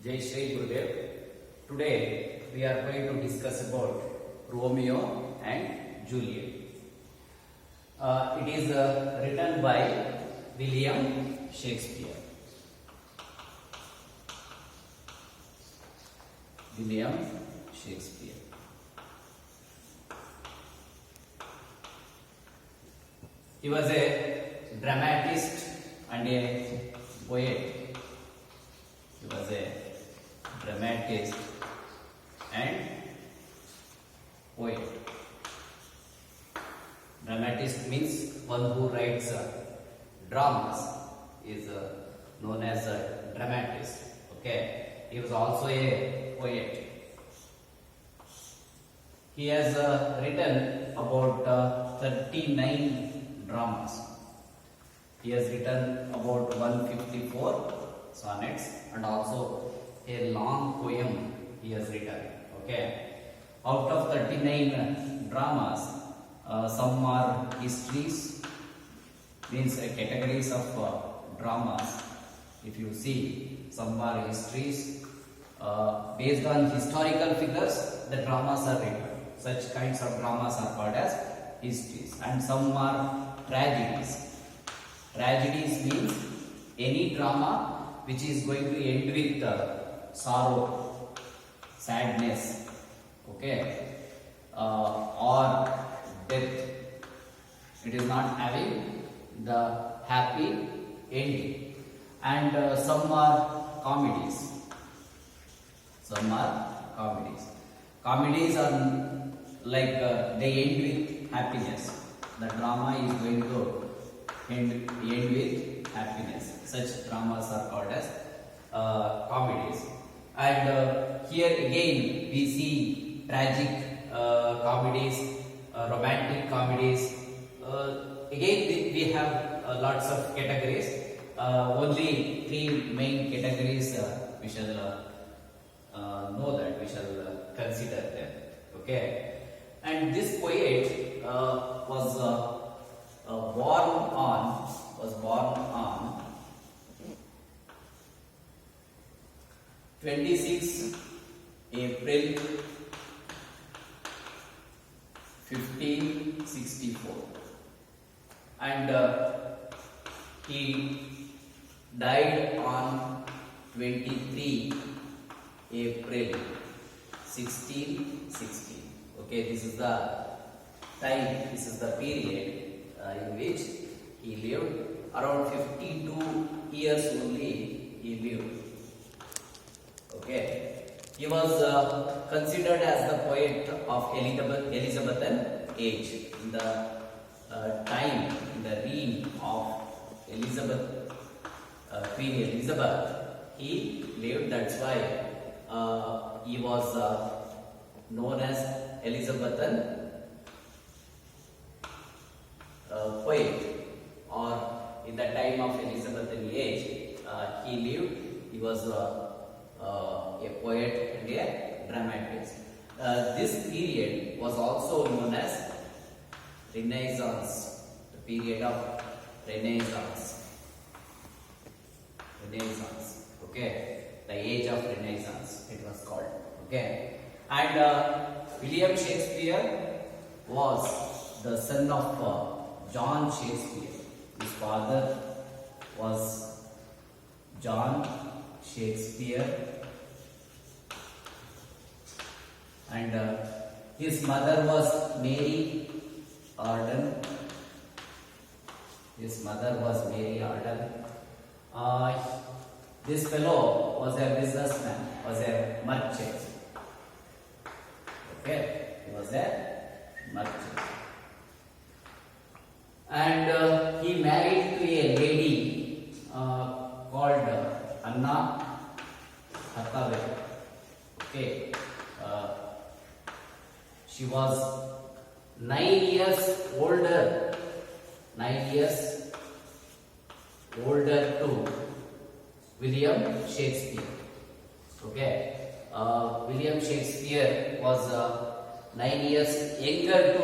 Jai Shri Gurudev. Today we are going to discuss about Romeo and Juliet. It is written by William Shakespeare. William Shakespeare. He was a dramatist and a poet. He was a dramatist and poet. Dramatist means one who writes dramas is known as a dramatist. Okay, he was also a poet. He has written about 39 dramas. He has written about 154 sonnets and also a long poem he has written. Okay, out of 39 dramas, some are histories, means categories of dramas. If you see, some are histories based on historical figures. The dramas are written. Such kinds of dramas are called as histories, and some are tragedies. Tragedies means any drama which is going to end with sorrow, sadness, okay, or death. It is not having the happy ending. And some are comedies. Some are comedies. Comedies are like they end with happiness. The drama is going to end with happiness. Such dramas are called as comedies. And here again we see tragic comedies, romantic comedies. Again we have lots of categories. Only three main categories we shall know that, we shall consider them. Okay, and this poet was born on 26 April 1564, and he died on 23 April 1616. Okay, this is the time, this is the period in which he lived. Around 52 years only he lived. Okay, he was considered as the poet of Elizabethan age. In the time, in the reign of Elizabeth, Queen Elizabeth, he lived. That's why he was known as Elizabethan poet, or in the time of Elizabethan age, he lived. He was a poet and a dramatist. This period was also known as Renaissance, the period of Renaissance. Renaissance, okay, the age of Renaissance it was called. Okay, and William Shakespeare was the son of John Shakespeare. His father was John Shakespeare, and his mother was Mary Arden. His mother was Mary Arden. This fellow was a businessman, was a merchant. Okay, he was a merchant. And he married to a lady called Anna Hathaway. Okay, she was 9 years older. 9 years older to William Shakespeare. Okay, William Shakespeare was 9 years younger to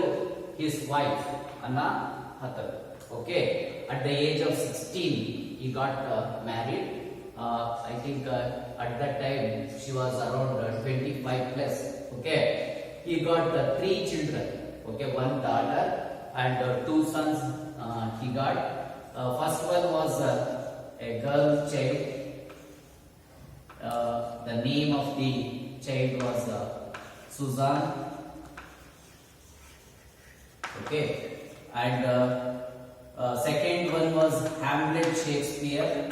his wife Anna Hathaway. Okay, at the age of 16, he got married I think at that time she was around 25 plus. Okay, he got three children. Okay, one daughter and two sons. He got first one was a girl child. The name of the child was Susan. Okay, and second one was Hamlet Shakespeare.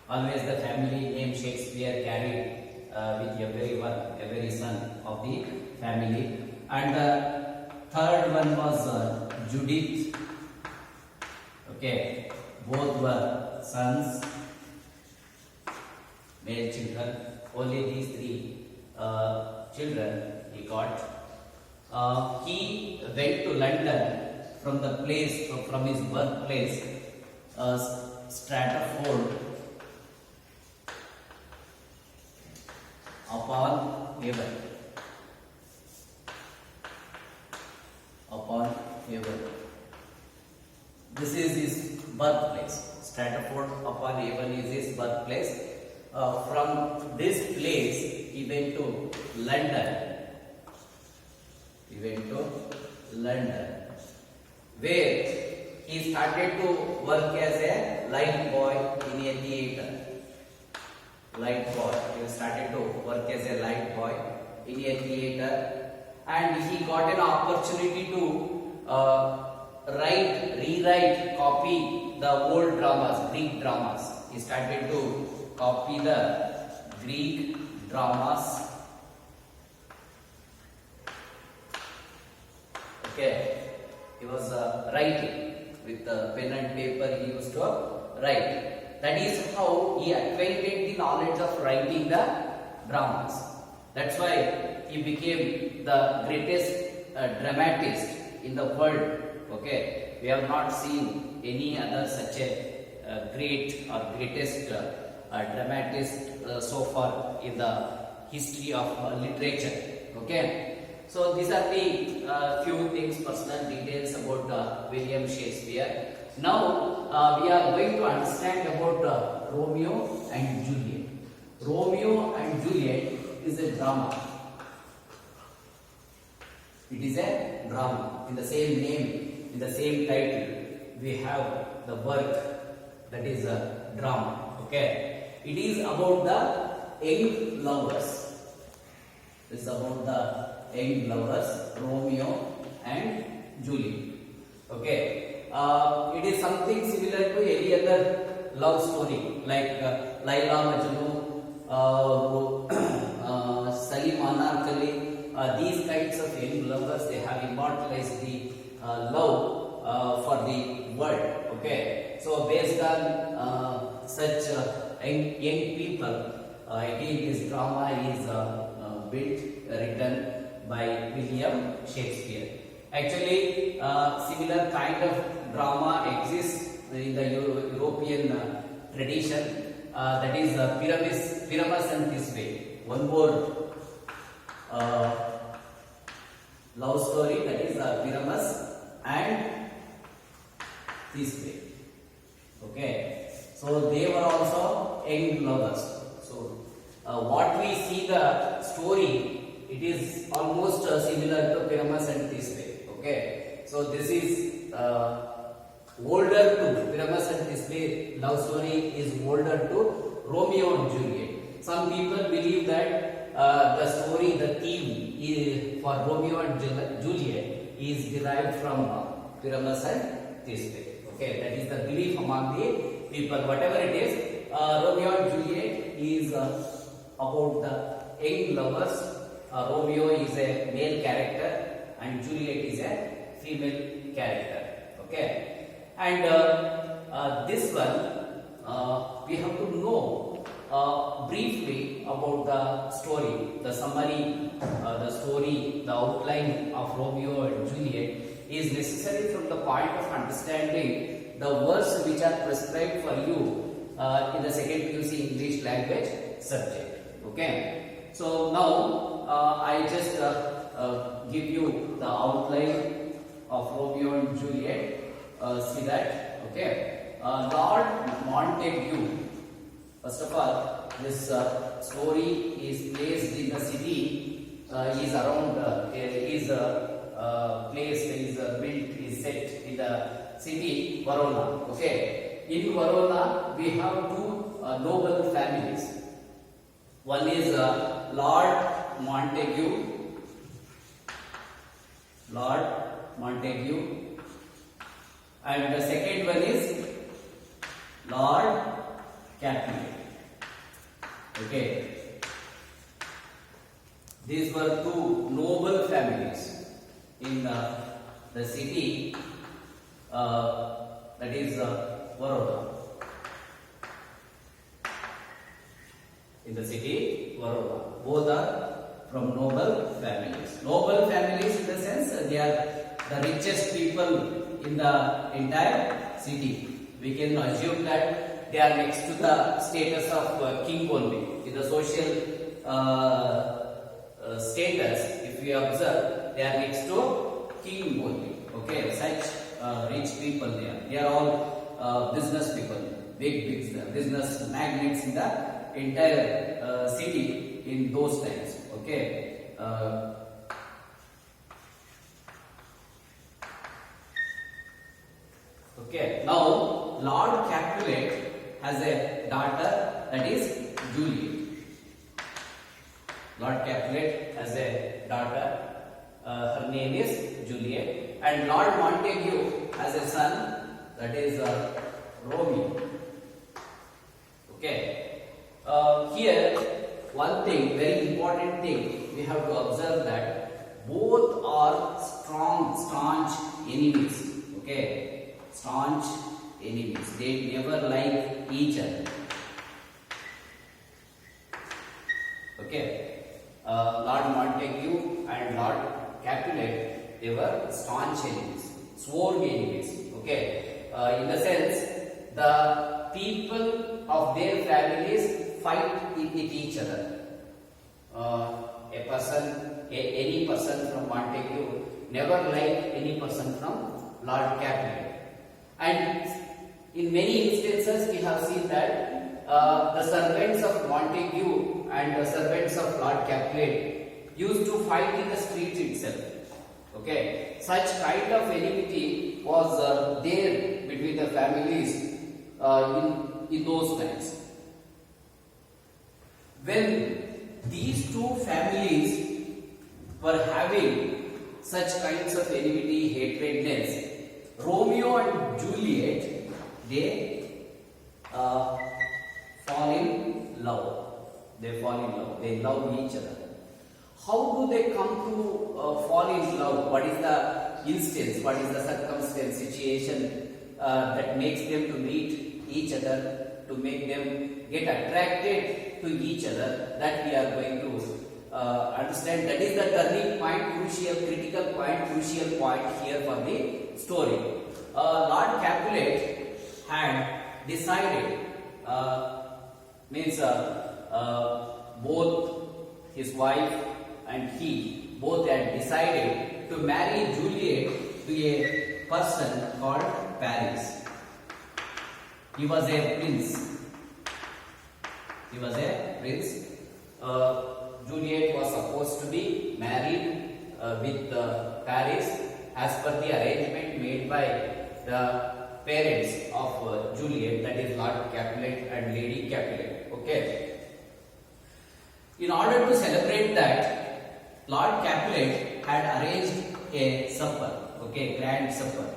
Always the family name Shakespeare carried with every son of the family. And the third one was Judith. Okay, both were sons, male children. Only these three children he got. He went to London from the place, from his birthplace, Stratford upon Avon. Upon Avon. This is his birthplace. Stratford upon Avon is his birthplace. From this place, he went to London. He went to London, where he started to work as a light boy in a theatre. Light boy. He started to work as a light boy in a theatre, and he got an opportunity to rewrite, copy the old dramas, Greek dramas. He started to copy the Greek dramas. Okay, he was writing with pen and paper. He used to write. That is how he acquired the knowledge of writing the dramas. That's why he became the greatest dramatist in the world. Okay, we have not seen any other such a great or greatest dramatist so far in the history of literature. Okay. So these are the few things, personal details about William Shakespeare. Now we are going to understand about Romeo and Juliet. Romeo and Juliet is a drama. It is a drama. In the same name, in the same title, we have the work that is a drama. Okay. It is about the young lovers. It is about the young lovers, Romeo and Juliet. Okay, it is something similar to any other love story like Laila Majnu, Salim Anarkali. These kinds of young lovers, they have immortalized the love for the world. Okay, so based on such young people, again this drama is written by William Shakespeare. Actually, similar kind of drama exists in the European tradition. That is Pyramus and Thisbe. One more love story, that is Pyramus and Thisbe. Okay, so they were also young lovers. So what we see the story, it is almost similar to Pyramus and Thisbe. Okay, so this is older to Pyramus and Thisbe love story is older to Romeo and Juliet. Some people believe that the story, the theme is for Romeo and Juliet is derived from Pyramus and Thisbe. Okay, that is the belief among the people. Whatever it is, Romeo and Juliet is about the young lovers. Romeo is a male character and Juliet is a female character. Okay, and this one we have to know briefly about the story, the summary, the story, the outline of Romeo and Juliet is necessary from the point of understanding the words which are prescribed for you in the second PUC English language subject. Okay, so now I just give you the outline of Romeo and Juliet. See that? Okay, Lord Montague First of all, this story is placed in the city, is around, built, is set in the city Verona. Okay, in Verona we have two noble families. One is Lord Montague, and the second one is Lord Capulet. Okay, these were two noble families in the city, that is Verona. In the city Verona, both are from noble families. Noble families in the sense they are the richest people in the entire city. We can assume that they are next to the status of king only. In the social status, if we observe, they are next to king only. Okay, such rich people they are. They are all business people, big business magnates in the entire city in those times. Okay. Okay. Now, Lord Capulet has a daughter, that is Juliet. Lord Capulet has a daughter. Her name is Juliet, and Lord Montague has a son, that is Romeo. Okay. Here, one thing, very important thing, we have to observe that both are staunch enemies. Okay, staunch enemies. They never like each other. Okay, Lord Montague and Lord Capulet, they were staunch enemies, sworn enemies. Okay, in the sense, the people of their families fight with each other. Any person from Montague never liked any person from Lord Capulet. And in many instances, we have seen that the servants of Montague and the servants of Lord Capulet used to fight in the streets itself. Okay, such kind of enmity was there between the families in those times. When these two families were having such kinds of enmity, hatredness, Romeo and Juliet, they fall in love. They love each other. How do they come to fall in love? What is the instance? What is the circumstance, situation that makes them to meet each other, to make them get attracted to each other? That we are going to understand. That is the turning point, critical point, crucial point here for the story. Lord Capulet had decided, both his wife and he both had decided to marry Juliet to a person called Paris. He was a prince. Juliet was supposed to be married with Paris as per the arrangement made by the parents of Juliet, that is Lord Capulet and Lady Capulet. Okay. In order to celebrate that, Lord Capulet had arranged a supper, okay, grand supper,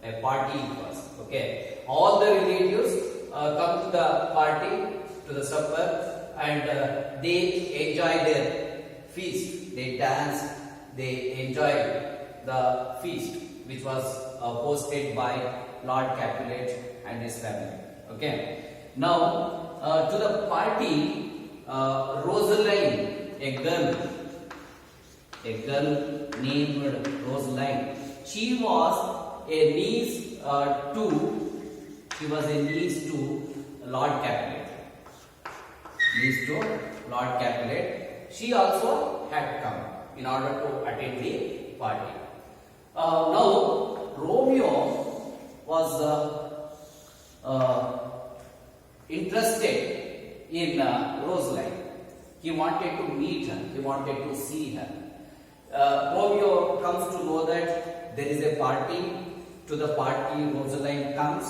a party it was. Okay, all the relatives come to the party, to the supper, and they enjoy their feast. They dance, they enjoy the feast, which was hosted by Lord Capulet and his family. Okay. Now to the party, Rosaline, a girl named Rosaline. She was a niece to Lord Capulet. She also had come in order to attend the party. Now Romeo was interested in Rosaline. He wanted to meet her. He wanted to see her. Romeo comes to know that there is a party. To the party, Rosaline comes.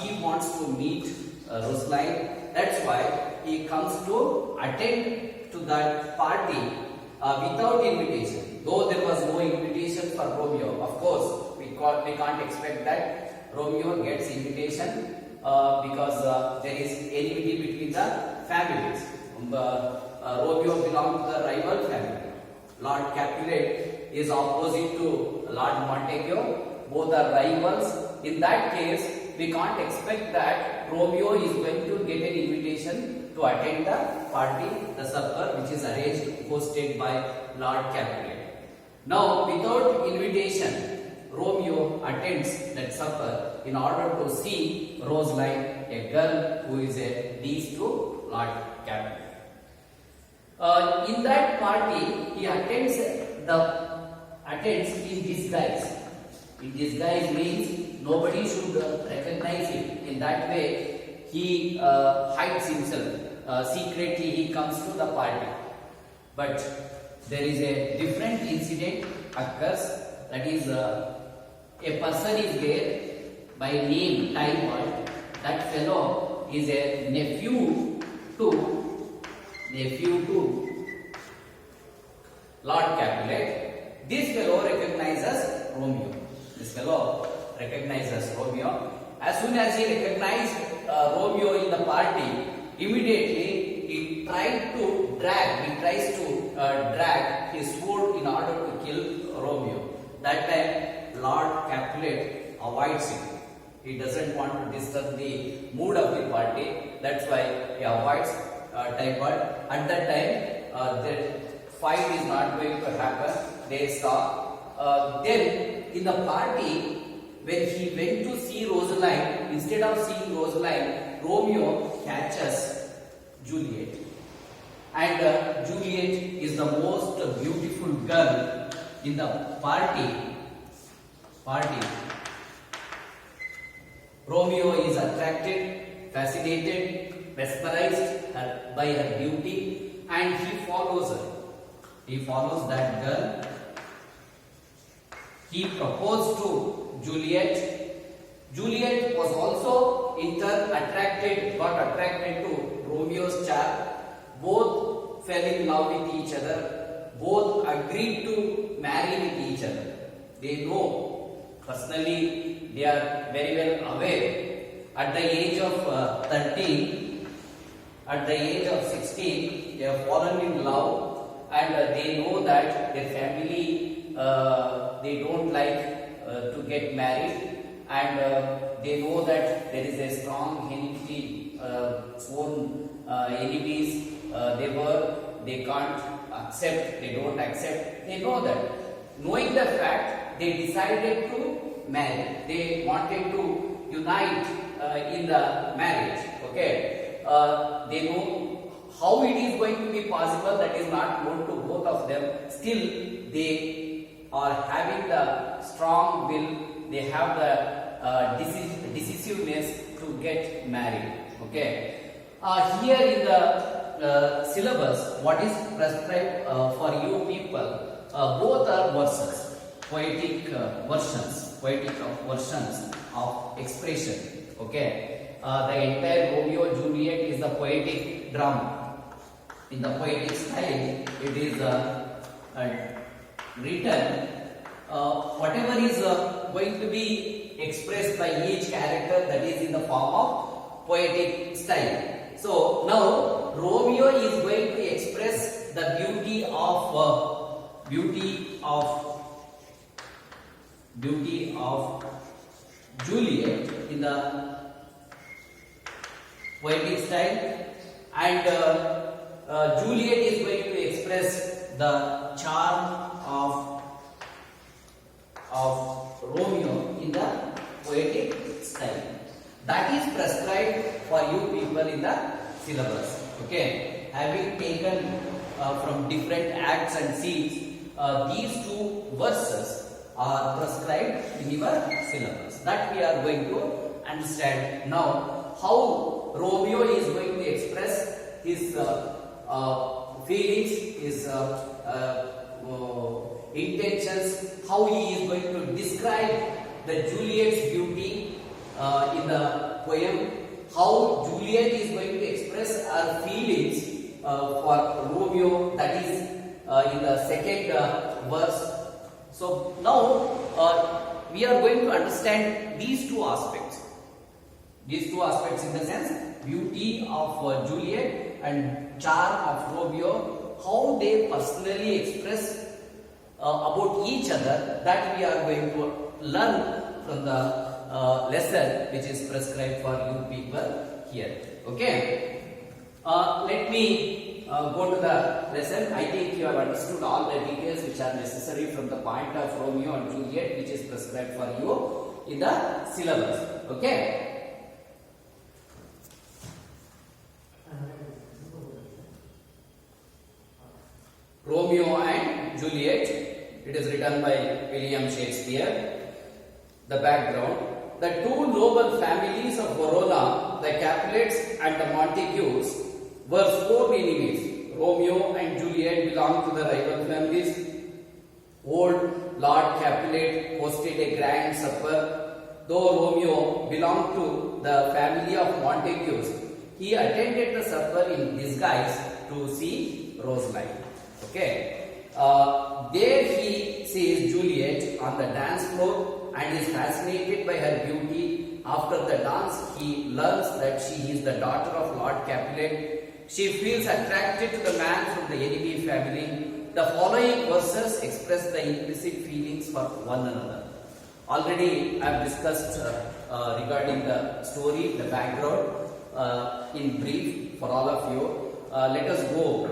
He wants to meet Rosaline. That's why he comes to attend to that party without invitation. Though there was no invitation for Romeo, of course, we can't expect that Romeo gets invitation because there is enmity between the families. Romeo belonged to the rival family. Lord Capulet is opposite to Lord Montague. Both are rivals. In that case, we can't expect that Romeo is going to get an invitation to attend the party, the supper, which is arranged, hosted by Lord Capulet. Now, without invitation, Romeo attends that supper in order to see Rosaline, a girl who is a niece to Lord Capulet. In that party, he attends in disguise. In disguise means nobody should recognize him. In that way, he hides himself. Secretly, he comes to the party. But there is a different incident occurs. That is, a person is there by name Tybalt. That fellow is a nephew to Lord Capulet. This fellow recognizes Romeo. As soon as he recognized Romeo in the party, immediately he tries to drag his sword in order to kill Romeo. That time Lord Capulet avoids it. He doesn't want to disturb the mood of the party. That's why he avoids Tybalt. At that time, the fight is not going to happen. They stop. Then in the party, when he went to see Rosaline, instead of seeing Rosaline, Romeo catches Juliet. And Juliet is the most beautiful girl in the party. Romeo is attracted, fascinated, mesmerized by her beauty, and he follows her. He follows that girl. He proposed to Juliet. Juliet was also got attracted to Romeo's charm. Both fell in love with each other. Both agreed to marry with each other. They know personally, they are very well aware. At the age of 13, at the age of 16, they have fallen in love, and they know that their family they don't like to get married, and they know that there is a strong enmity, sworn enemies. They can't accept, they don't accept. They know that. Knowing the fact, they decided to marry. They wanted to unite in the marriage. Okay, they know how it is going to be possible. That is not known to both of them. Still, they are having the strong will. They have the decisiveness to get married. Okay. Here in the syllabus, what is prescribed for you people? Both are verses, poetic versions of expression. Okay. The entire Romeo Juliet is the poetic drama. In the poetic style, it is written. Whatever is going to be expressed by each character, that is in the form of poetic style. So now Romeo is going to express the beauty of Juliet in the poetic style, and Juliet is going to express the charm of Romeo in the poetic style. That is prescribed for you people in the syllabus. Okay, having taken from different acts and scenes, these two verses are prescribed in your syllabus. That we are going to understand now. How Romeo is going to to express his feelings, his intentions, how he is going to describe the Juliet's beauty in the poem, how Juliet is going to express her feelings for Romeo, that is in the second verse. So now we are going to understand these two aspects. These two aspects in the sense beauty of Juliet and charm of Romeo, how they personally express about each other, that we are going to learn from the lesson which is prescribed for you people here. Okay. Let me go to the lesson. I think you have understood all the details which are necessary from the point of Romeo and Juliet, which is prescribed for you in the syllabus. Okay. Romeo and Juliet. It is written by William Shakespeare. The background. The two noble families of Verona, the Capulets and the Montagues, were sworn enemies. Romeo and Juliet belonged to the rival families. Old Lord Capulet hosted a grand supper. Though Romeo belonged to the family of Montagues, he attended the supper in disguise to see Rosaline. Okay. There he sees Juliet on the dance floor and is fascinated by her beauty. After the dance, he learns that she is the daughter of Lord Capulet. She feels attracted to the man from the enemy family. The following verses express the implicit feelings for one another. Already I have discussed regarding the story, the background in brief for all of you. Let us go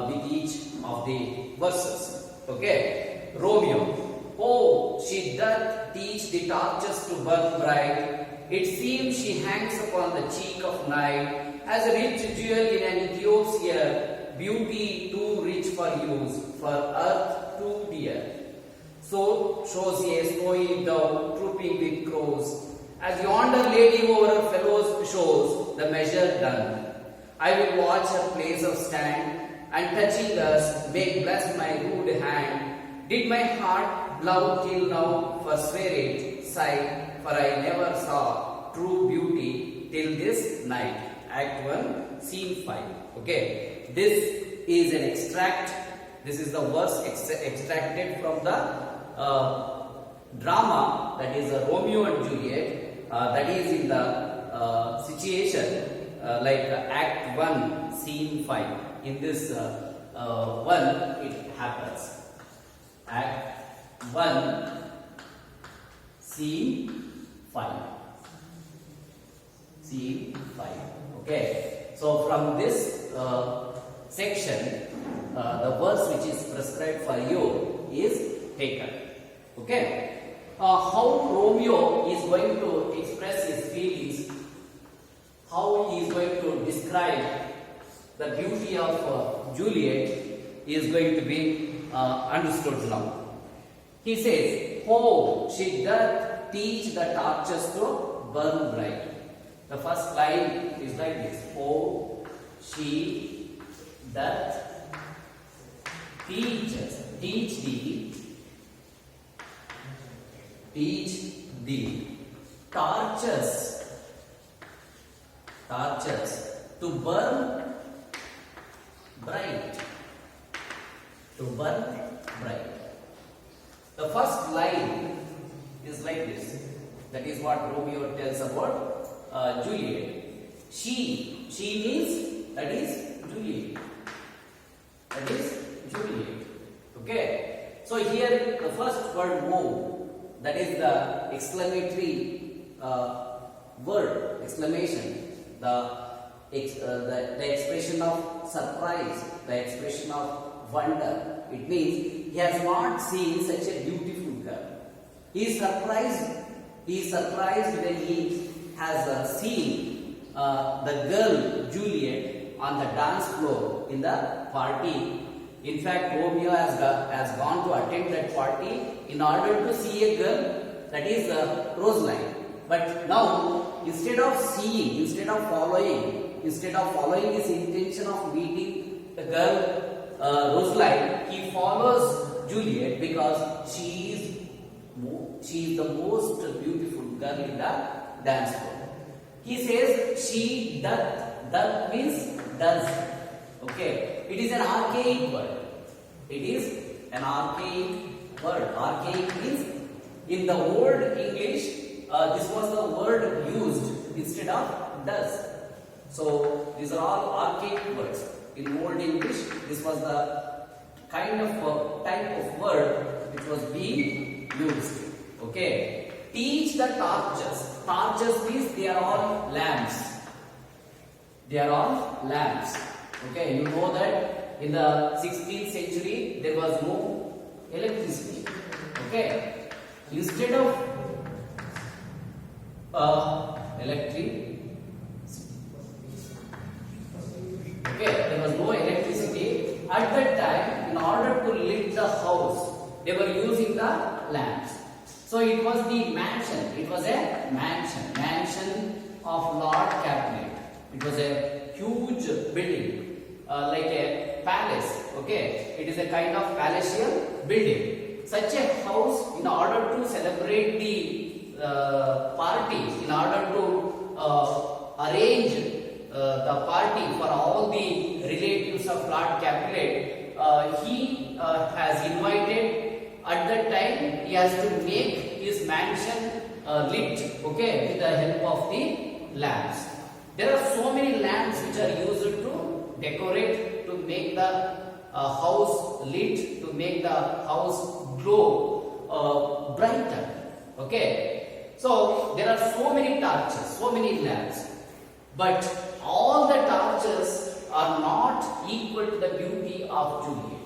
with each of the verses. Okay. Romeo. Oh, she doth teach the torches to burn bright. It seems she hangs upon the cheek of night as a rich jewel in an Ethiopia, beauty too rich for use, for earth too dear. So shows a snowy dove trooping with crows, as yonder lady over her fellows shows the measure done. I will watch her place of stand, and touching us make bless my rude hand. Did my heart love till now, forswear it, sigh, for I never saw true beauty till this night. Act 1, Scene 5. Okay, this is an extract. This is the verse extracted from the drama, that is Romeo and Juliet. That is in the situation like Act 1, Scene 5. In this one, it happens. Act 1, Scene 5. Scene 5. Okay. So from this section, the verse which is prescribed for you is taken. Okay. How Romeo is going to express his feelings, how he is going to describe the beauty of Juliet is going to be understood now. He says, oh, she doth teach the torches to burn bright. The first line is like this. Oh, she doth teach the torches to burn bright. To burn bright. The first line is like this. That is what Romeo tells about Juliet. She means that is Juliet. That is Juliet. Okay. So here the first word "oh," that is the exclamatory word, exclamation. The expression of surprise, the expression of wonder. It means he has not seen such a beautiful girl. He is surprised. He is surprised when he has seen the girl Juliet on the dance floor in the party. In fact, Romeo has gone to attend that party in order to see a girl, that is Rosaline. But now, instead of seeing, instead of following instead of following his intention of meeting the girl Rosaline, he follows Juliet because she is the most beautiful girl in the dance floor. He says she doth. Doth means does. Okay, it is an archaic word. It is an archaic word. Archaic means in the old English, this was the word used instead of does. So these are all archaic words. In old English, this was the kind of type of word which was being used. Okay. Teach the torches. Torches means they are all lamps. They are all lamps. Okay. You know that in the 16th century there was no electricity. Okay. Instead of electricity. Okay, there was no electricity. At that time, in order to lit the house, they were using the lamps. So it was the mansion. It was a mansion of Lord Capulet. It was a huge building, like a palace. Okay, it is a kind of palatial building. Such a house, in order to celebrate the party, in order to arrange the party for all the relatives of Lord Capulet, he has invited. At that time, he has to make his mansion lit, okay, with the help of the lamps. There are so many lamps which are used to decorate, to make the house lit, to make the house glow brighter. Okay, so there are so many torches, so many lamps, but all the torches are not equal to the beauty of Juliet.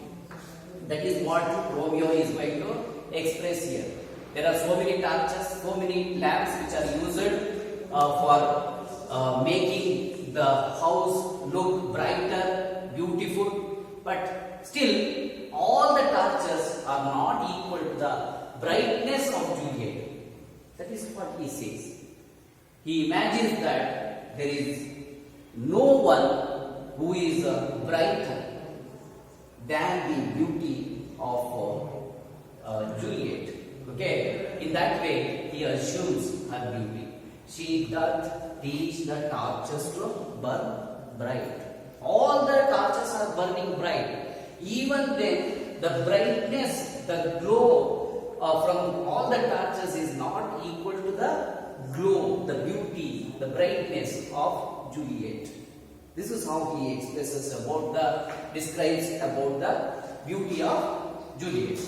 That is what Romeo is going to express here. There are so many torches, so many lamps which are used for making the house look brighter, beautiful, but still all the torches are not equal to the brightness of Juliet. That is what he says. He imagines that there is no one who is brighter than the beauty of Juliet. Okay, in that way he assumes her beauty. She doth teach the torches to burn bright. All the torches are burning bright. Even then, the brightness, the glow from all the torches is not equal to the glow, the beauty, the brightness of Juliet. This is how he expresses describes about the beauty of Juliet.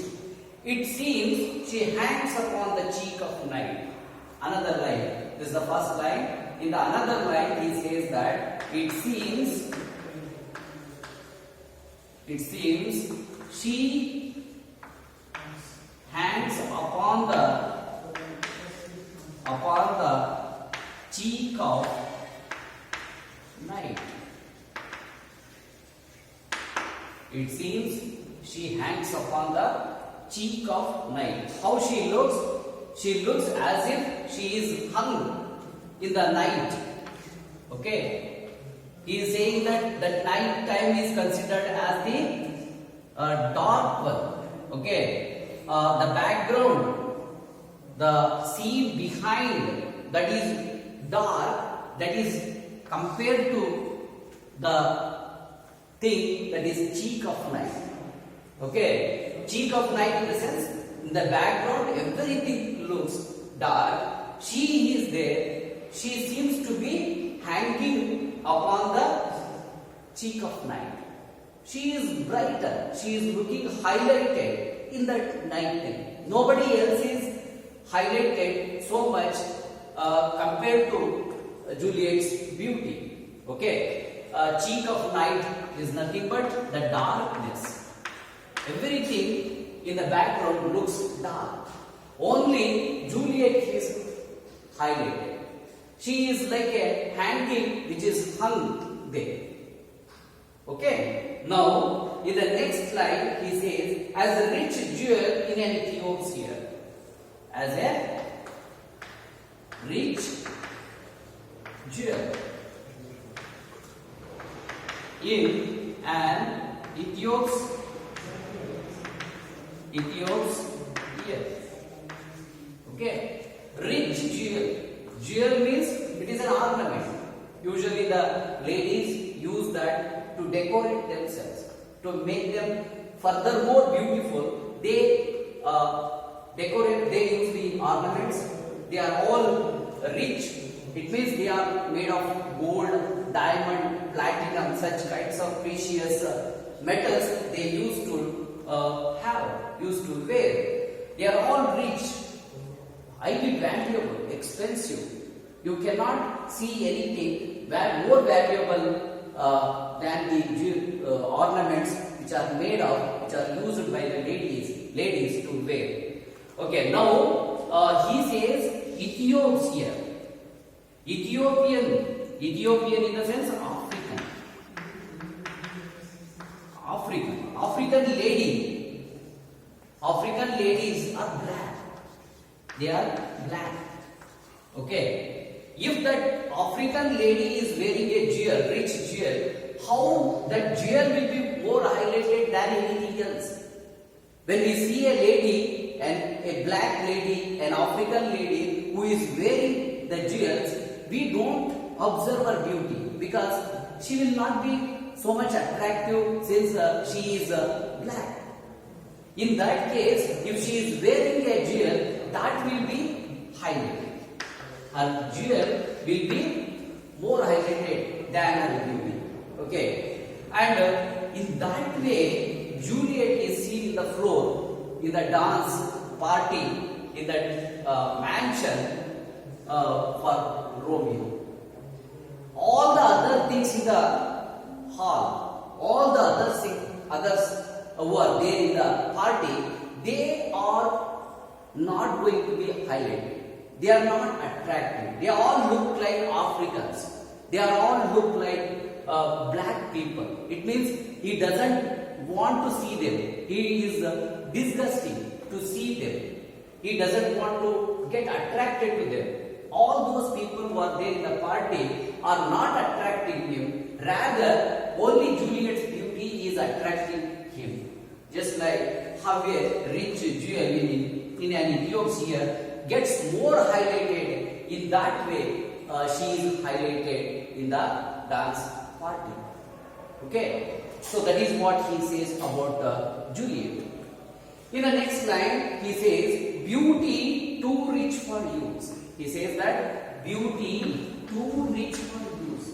It seems she hangs upon the cheek of night. Another line. This is the first line. In the another line, he says that it seems she hangs upon the cheek of night. It seems she hangs upon the cheek of night. How she looks? She looks as if she is hung in the night. Okay. He is saying that night time is considered as the dark one. Okay. The background, the scene behind, that is dark, that is compared to the thing that is cheek of night. Okay, cheek of night in the sense, in the background everything looks dark. She is there. She seems to be hanging upon the cheek of night. She is brighter. She is looking highlighted in that night time. Nobody else is highlighted so much compared to Juliet's beauty. Okay. Cheek of night is nothing but the darkness. Everything in the background looks dark. Only Juliet is highlighted. She is like a hanging which is hung there. Okay. Now, in the next slide, he says, as a rich jewel in an Ethiopia. As a rich jewel in an Ethiopian. Okay, rich jewel. Jewel means it is an ornament. Usually the ladies use that to decorate themselves, to make them furthermore beautiful. They decorate. They use the ornaments. They are all rich. It means they are made of gold, diamond, platinum, such kinds of precious metals they used to used to wear. They are all rich, highly valuable, expensive. You cannot see anything more valuable than the ornaments which are made of, which are used by the ladies to wear. Okay, now he says Ethiopia. Ethiopian in the sense African lady. African ladies are black. They are black. Okay. If that African lady is wearing a jewel, rich jewel, how that jewel will be more highlighted than anything else? When we see a lady, and a black lady, an African lady who is wearing the jewels, we don't observe her beauty because she will not be so much attractive since she is black. In that case, if she is wearing a jewel, that will be highlighted. Her jewel will be more highlighted than her beauty. Okay, and in that way, Juliet is seen in the floor, in the dance party, in that mansion for Romeo. All the other things in the hall, all the others who are there in the party, they are not going to be highlighted. They are not attractive. They all look like Africans. They are all look like black people. It means he doesn't want to see them. He is disgusting to see them. He doesn't want to get attracted to them. All those people who are there in the party are not attracting him. Rather, only Juliet's beauty is attracting him. Just like how a rich jewel in an Ethiopia gets more highlighted, in that way she is highlighted in the dance party. Okay, so that is what he says about Juliet. In the next line, he says, beauty too rich for use. He says that beauty too rich for use.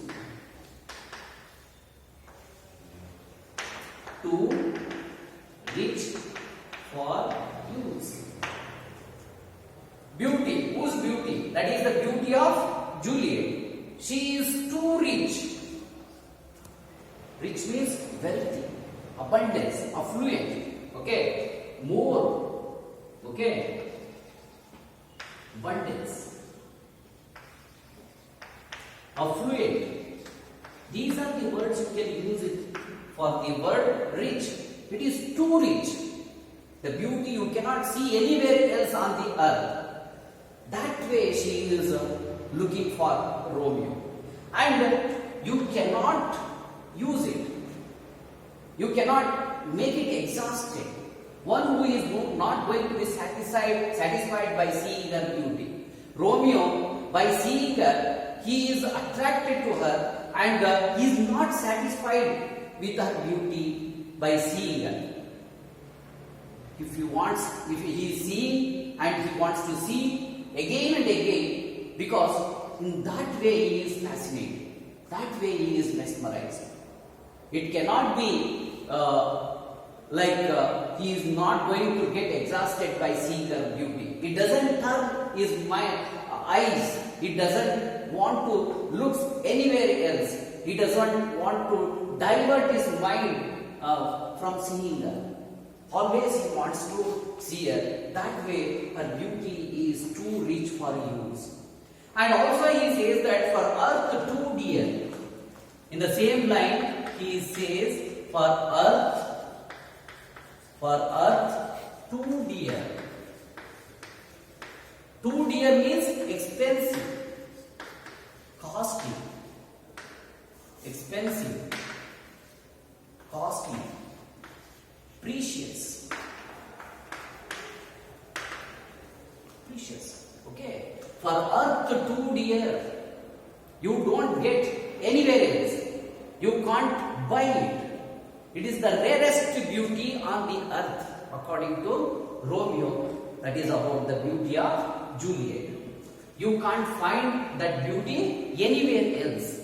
Too rich for use. Beauty. Whose beauty? That is the beauty of Juliet. She is too rich. Rich means wealthy, abundance, affluent. Okay, more. Okay, abundance, affluent. These are the words you can use it for the word rich. It is too rich. The beauty you cannot see anywhere else on the earth. That way she is looking for Romeo. And you cannot use it. You cannot make it exhausted. One who is not going to be satisfied by seeing her beauty. Romeo, by seeing her, he is attracted to her and he is not satisfied with her beauty by seeing her. If he is seeing and he wants to see again and again, because in that way he is fascinated, that way he is mesmerized. It cannot be he is not going to get exhausted by seeing her beauty. It doesn't turn his eyes. He doesn't want to look anywhere else. He doesn't want to divert his mind from seeing her. Always he wants to see her. That way her beauty is too rich for use. And also he says that for earth too dear. In the same line he says for earth too dear. Too dear means expensive, costly, expensive. costly, precious, precious. Okay. For earth too dear, you don't get anywhere else. You can't buy it. It is the rarest beauty on the earth, according to Romeo. That is about the beauty of Juliet. You can't find that beauty anywhere else.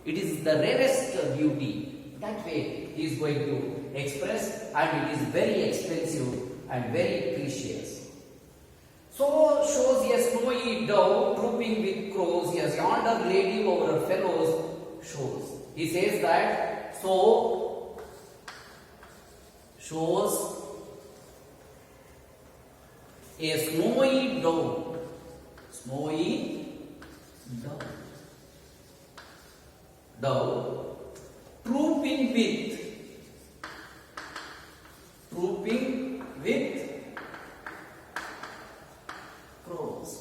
It is the rarest beauty. That way he is going to express, and it is very expensive and very precious. So shows a snowy dove trooping with crows, as yonder lady over her fellows shows. He says that, so shows a snowy dove, dove trooping with crows.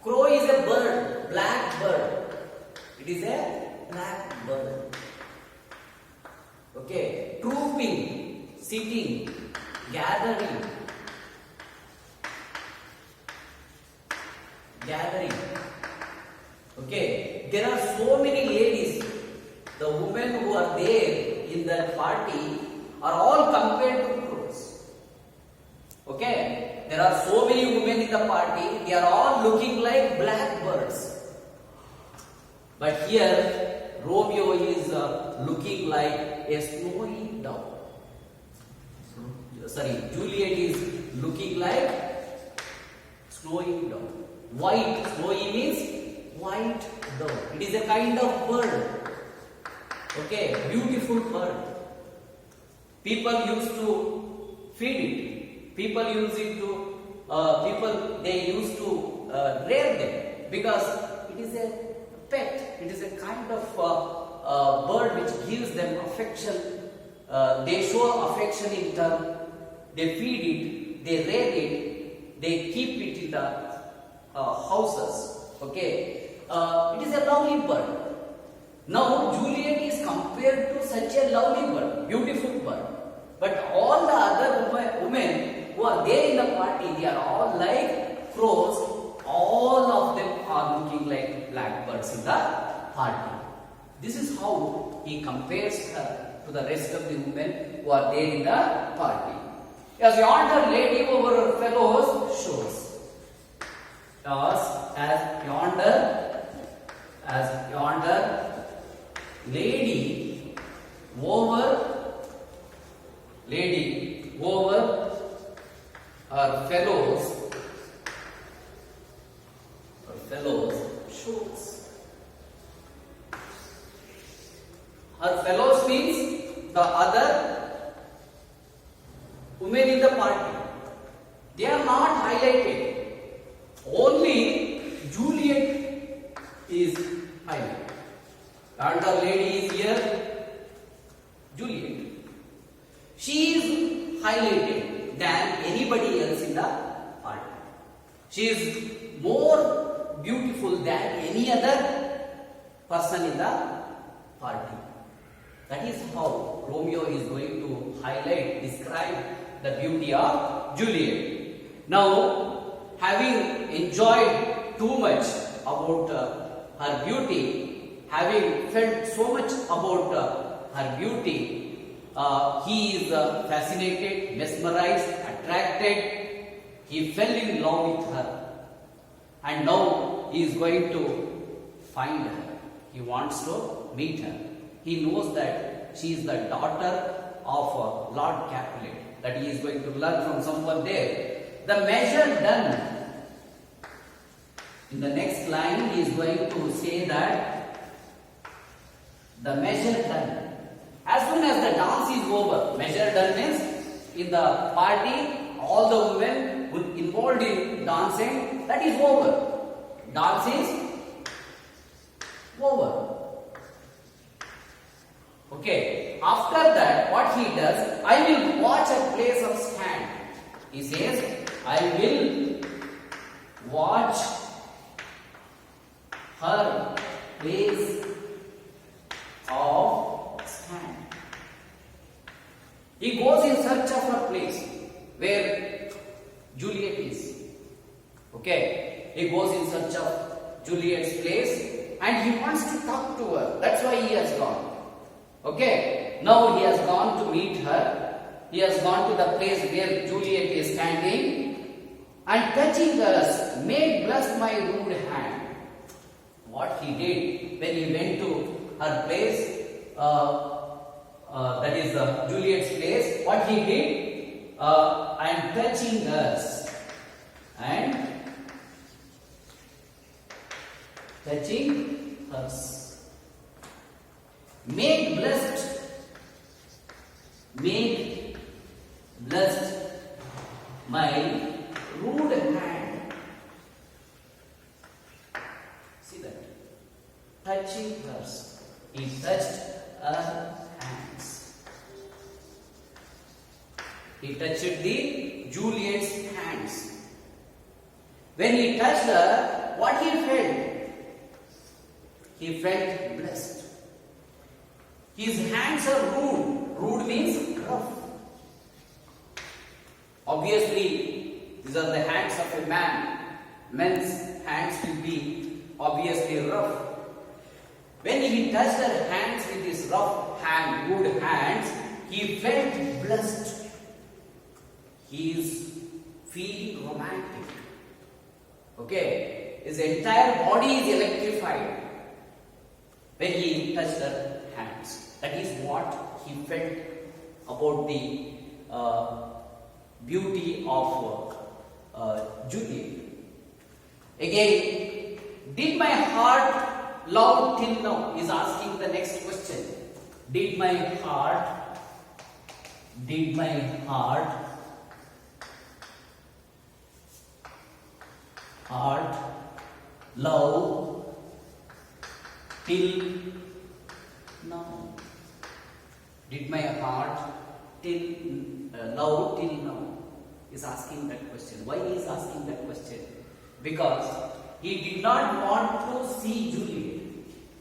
Crow is a bird, black bird. It is a black bird. Okay, trooping, sitting, gathering. Okay, there are so many ladies. The women who are there in that party are all compared to crows. Okay, there are so many women in the party. They are all looking like blackbirds. But here, Romeo is looking like a snowy dove. Sorry, Juliet is looking like snowy dove. White, snowy means white dove. It is a kind of bird. Okay, beautiful bird. People used to feed it. People use it to, they used to rear them because it is a pet. It is a kind of bird which gives them affection. They show affection in turn. They feed it. They rear it. They keep it in the houses. Okay, it is a lovely bird. Now Juliet is compared to such a lovely bird, beautiful bird. But all the other women who are there in the party, they are all like crows. All of them are looking like blackbirds in the party. This is how he compares her to the rest of the women who are there in the party. As yonder lady over her fellows shows. As yonder lady over her fellows shows. Her fellows means the other women in the party. They are not highlighted. Only Juliet is highlighted. Yonder lady is here, Juliet. She is highlighted than anybody else in the party. She is more beautiful than any other person in the party. That is how Romeo is going to highlight, describe the beauty of Juliet. Now, having enjoyed too much about her beauty, having felt so much about her beauty, he is fascinated, mesmerized, attracted. He fell in love with her, and now he is going to find her. He wants to meet her. He knows that she is the daughter of Lord Capulet, that he is going to learn from someone there. The measure done. In the next line, he is going to say that the measure done. As soon as the dance is over, measure done means in the party, all the women who involved in dancing, that is over. Dance is over. Okay. After that, what he does, I will watch a place of stand. He says, I will watch her place of stand. He goes in search of a place where Juliet is. Okay, he goes in search of Juliet's place and he wants to talk to her. That's why he has gone. Okay, now he has gone to meet her. He has gone to the place where Juliet is standing and touching us, may bless my rude hand. What he did when he went to her place, that is Juliet's place, what he did, and touching us and touching us. Make blessed my rude hand. See that? Touching hers. He touched her hands. He touched the Juliet's hands. When he touched her, what he felt? He felt blessed. His hands are rude. Rude means rough. Obviously, these are the hands of a man. Men's hands will be obviously rough. When he touched her hands with his rough hand, rude hands, he felt blessed. He is feeling romantic. Okay, his entire body is electrified when he touched her hands. That is what he felt about the beauty of Juliet. Again, did my heart love till now? Is asking the next question. Did my heart love till now? Did my heart love till now? Is asking that question. Why he is asking that question? Because he did not want to see Juliet.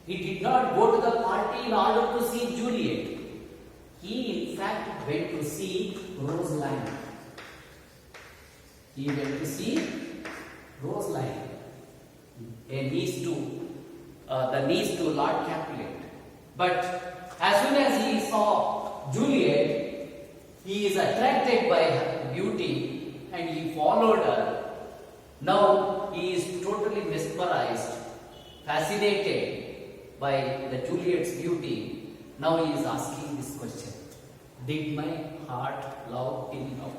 He did not go to the party in order to see Juliet. He in fact went to see Rosaline. He went to see Rosaline, a niece to the niece to Lord Capulet. But as soon as he saw Juliet, he is attracted by her beauty and he followed her. Now he is totally mesmerized, fascinated by the Juliet's beauty. Now he is asking this question. Did my heart love till now?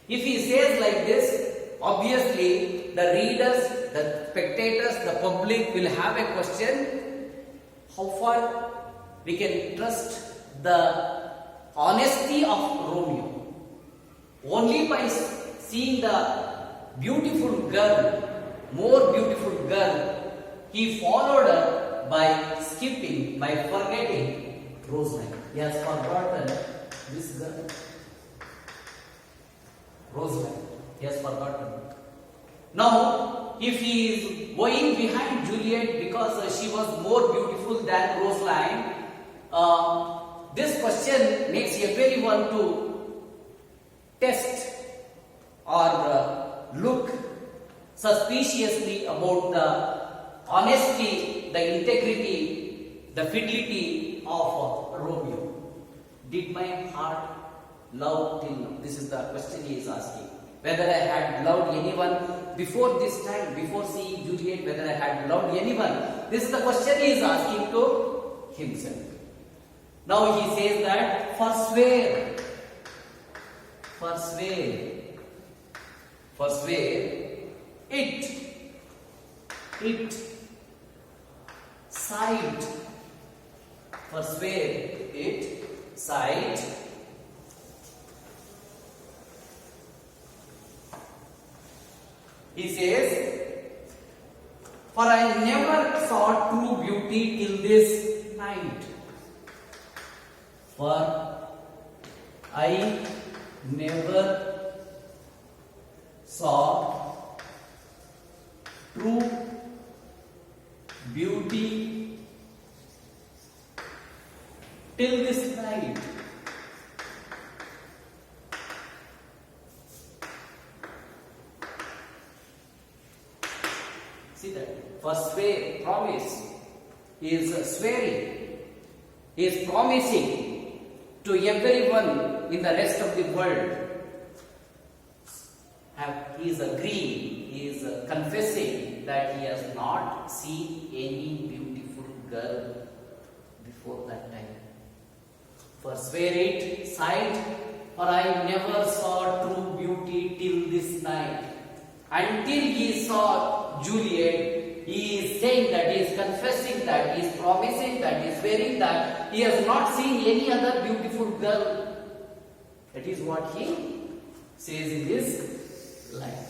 If he says like this, obviously the readers, the spectators, the public will have a question. How far we can trust the honesty of Romeo? Only by seeing the beautiful girl, more beautiful girl, he followed her by skipping, by forgetting Rosaline. He has forgotten this girl, Rosaline. He has forgotten. Now, if he is going behind Juliet because she was more beautiful than Rosaline, this question makes everyone to test or look suspiciously about the honesty, the integrity, the fidelity of Romeo. Did my heart love till now? This is the question he is asking. Whether I had loved anyone before this time, before seeing Juliet, whether I had loved anyone. This is the question he is asking to himself. Now he says that forswear, sight, forswear it, sight, he says, for I never saw true beauty till this night. For I never saw true beauty till this night. for swear, promise. He is swearing. He is promising to everyone in the rest of the world. He is agreeing, he is confessing that he has not seen any beautiful girl before that time. For swear it, sight, for I never saw true beauty till this night. Until he saw Juliet, he is saying that, he is confessing that, he is promising that, he is swearing that he has not seen any other beautiful girl. That is what he says in his life.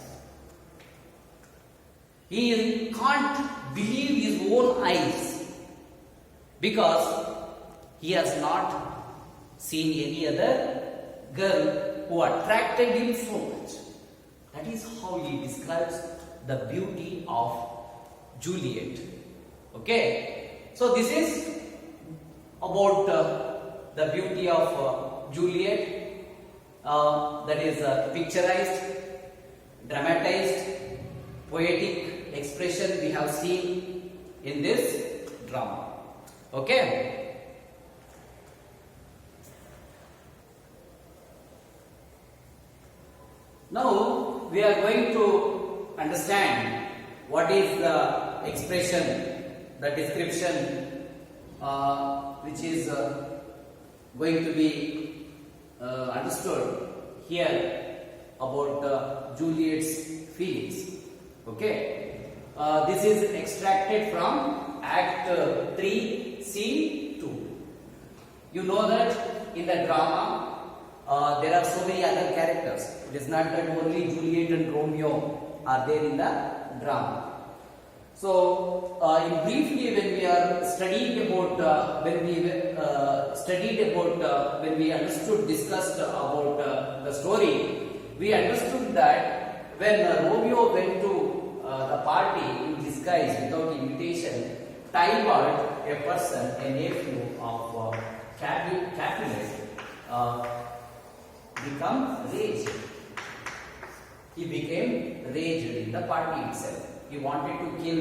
He can't believe his own eyes because he has not seen any other girl who attracted him so much. That is how he describes the beauty of Juliet. Okay, so this is about the beauty of Juliet, that is picturized, dramatized, poetic expression we have seen in this drama. Okay. Now we are going to understand what is the expression, the description which is going to be understood here about Juliet's feelings. Okay, this is extracted from Act 3, Scene 2. You know that in the drama there are so many other characters. It is not that only Juliet and Romeo are there in the drama. So, in briefly, when we are studying about, when we understood, discussed about the story, we understood that when Romeo went to the party in disguise without invitation, Tybalt, a person, a nephew of Capulet, become raged. He became raged in the party itself. He wanted to kill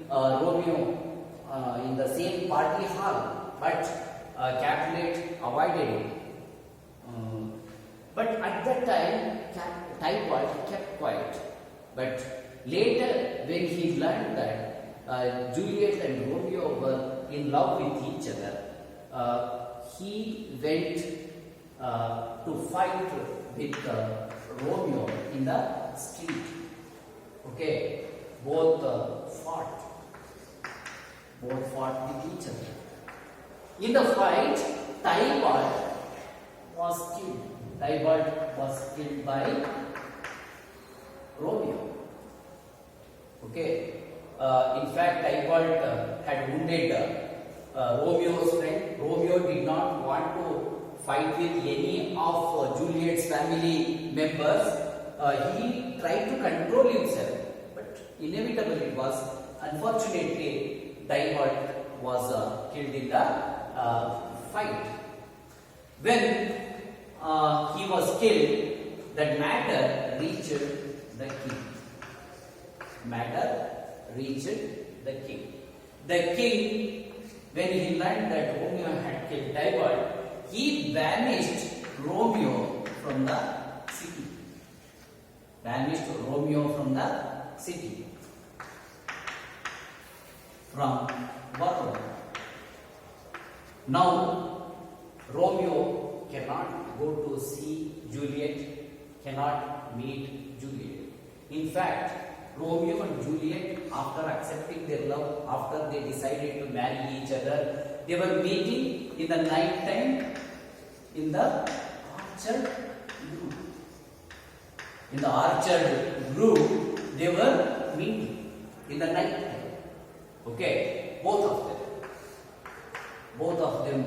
Romeo in the same party hall, but Capulet avoided it. But at that time, Tybalt kept quiet. But later, when he learned that Juliet and Romeo were in love with each other, he went to fight with Romeo in the street. Okay, both fought with each other. In the fight, Tybalt was killed. Tybalt was killed by Romeo. Okay, in fact, Tybalt had wounded Romeo's friend. Romeo did not want to fight with any of Juliet's family members. He tried to control himself, but inevitably it was, unfortunately, Tybalt was killed in the fight. When he was killed, that matter reached the king. The king, when he learned that Romeo had killed Tybalt, he banished Romeo from the city. From Varuna. Now, Romeo cannot go to see Juliet, cannot meet Juliet. In fact, Romeo and Juliet, after accepting their love, after they decided to marry each other, they were meeting in the night time in the orchard grove. In the orchard grove, they were meeting in the night time. Okay, both of them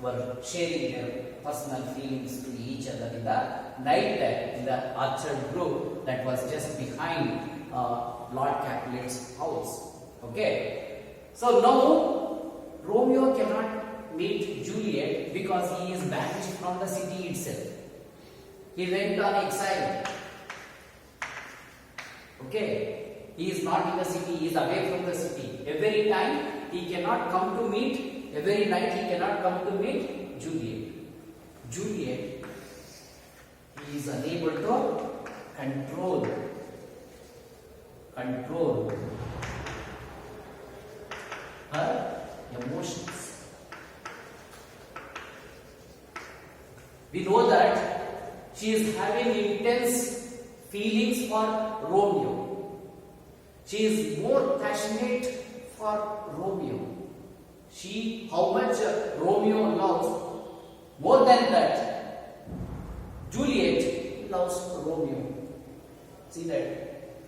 were sharing their personal feelings to each other in the night time in the orchard grove that was just behind Lord Capulet's house. Okay, so now Romeo cannot meet Juliet because he is banished from the city itself. He went on exile. Okay, He is not in the city, he is away from the city. Every time he cannot come to meet, every night he cannot come to meet Juliet. Juliet, he is unable to control her emotions. We know that she is having intense feelings for Romeo. She is more passionate for Romeo. How much Romeo loves, more than that, Juliet loves Romeo. See that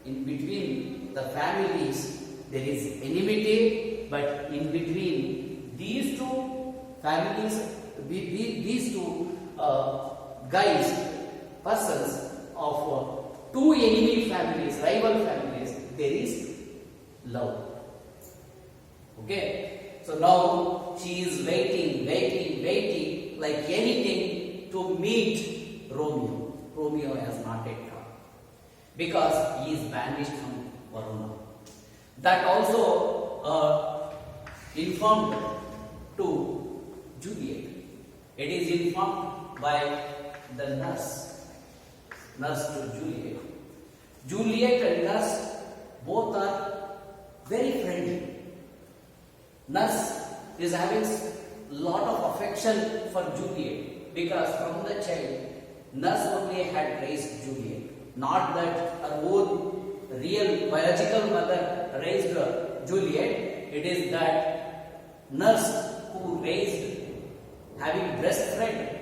in between the families there is enmity, but in between these two families, these two persons of two enemy families, rival families, there is love. Okay, so now she is waiting like anything to meet Romeo. Romeo has not yet come because he is banished from Varuna. That also informed to Juliet. It is informed by the nurse to Juliet. Juliet and nurse both are very friendly. Nurse is having lot of affection for Juliet because from the child, nurse only had raised Juliet. Not that her own real biological mother raised Juliet. It is that nurse who raised, having breastfed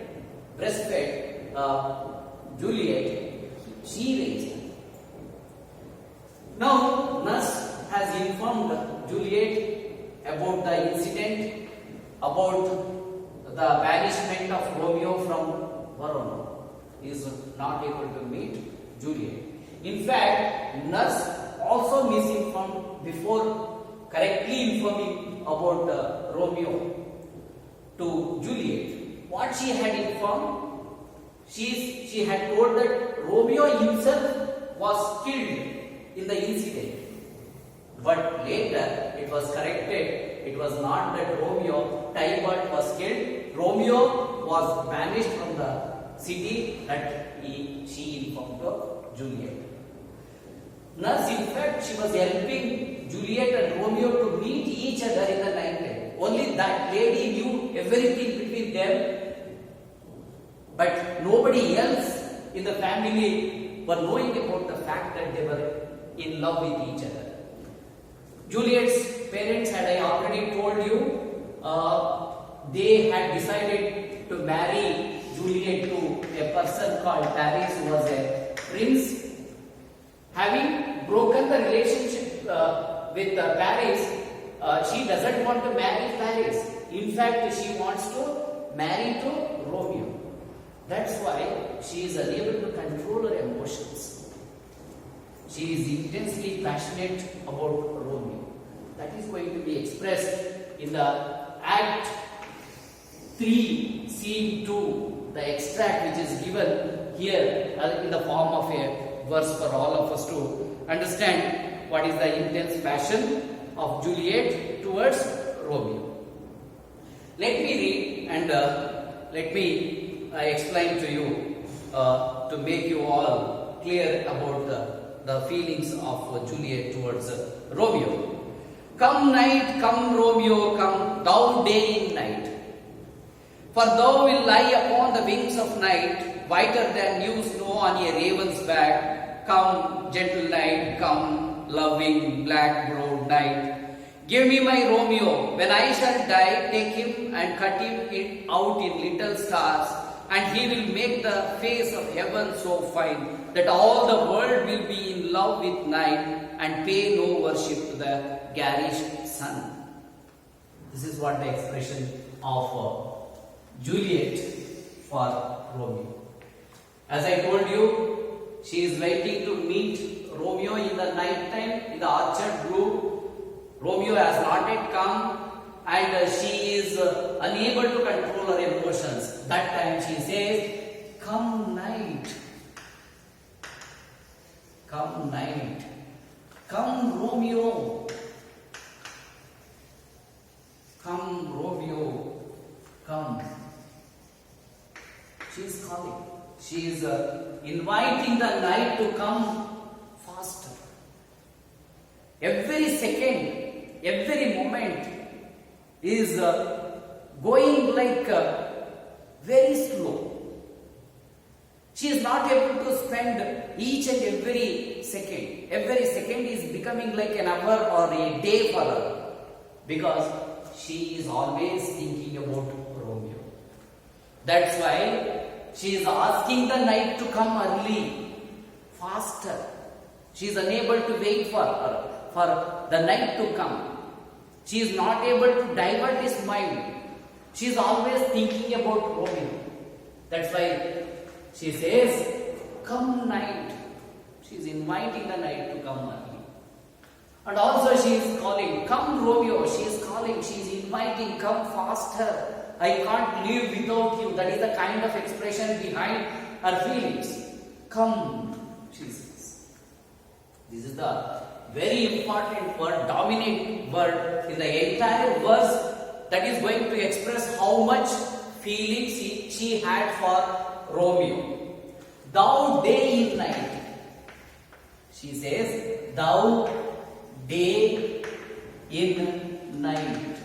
Juliet, she raised her. Now, nurse has informed Juliet about the incident, about the banishment of Romeo from Varuna. He is not able to meet Juliet. In fact, nurse also misinformed before correctly informing about Romeo to Juliet. What she had informed, she had told that Romeo himself was killed in the incident. But later it was corrected. It was not that Romeo, Tybalt, was killed. Romeo was banished from the city, that she informed Juliet. Nurse, in fact, she was helping Juliet and Romeo to meet each other in the night time. Only that lady knew everything between them, but nobody else in the family were knowing about the fact that they were in love with each other. Juliet's parents, had I already told you, they had decided to marry Juliet to a person called Paris, who was a prince. Having broken the relationship with Paris, she doesn't want to marry Paris. In fact, she wants to marry to Romeo. That's why she is unable to control her emotions. She is intensely passionate about Romeo. That is going to be expressed in the Act 3, Scene 2, the extract which is given here in the form of a verse for all of us to understand what is the intense passion of Juliet towards Romeo. Let me read and let me explain to you to make you all clear about the feelings of Juliet towards Romeo. Come night, come Romeo, come, thou day in night. For thou wilt lie upon the wings of night, whiter than new snow on a raven's back. Come, gentle night, come, loving, black browed night. Give me my Romeo. When I shall die, take him and cut him out in little stars, and he will make the face of heaven so fine that all the world will be in love with night and pay no worship to the garish sun. This is what the expression of Juliet for Romeo. As I told you, she is waiting to meet Romeo in the night time in the orchard grove. Romeo has not yet come, and she is unable to control her emotions. That time she says, "Come night, come night." Come, Romeo. Come, Romeo. Come. She is calling. She is inviting the night to come faster. Every second, every moment is going like very slow. She is not able to spend each and every second. Every second is becoming like an hour or a day for her, because she is always thinking about Romeo. That's why she is asking the night to come early, faster. She is unable to wait for the night to come. She is not able to divert his mind. She is always thinking about Romeo. That's why she says, come night. She is inviting the night to come early. And also she is calling, come Romeo. She is calling, she is inviting, come faster. I can't live without you. That is the kind of expression behind her feelings. Come, she says. This is the very important word, dominant word in the entire verse, that is going to express how much feelings she had for Romeo. Thou day in night. She says, thou day in night.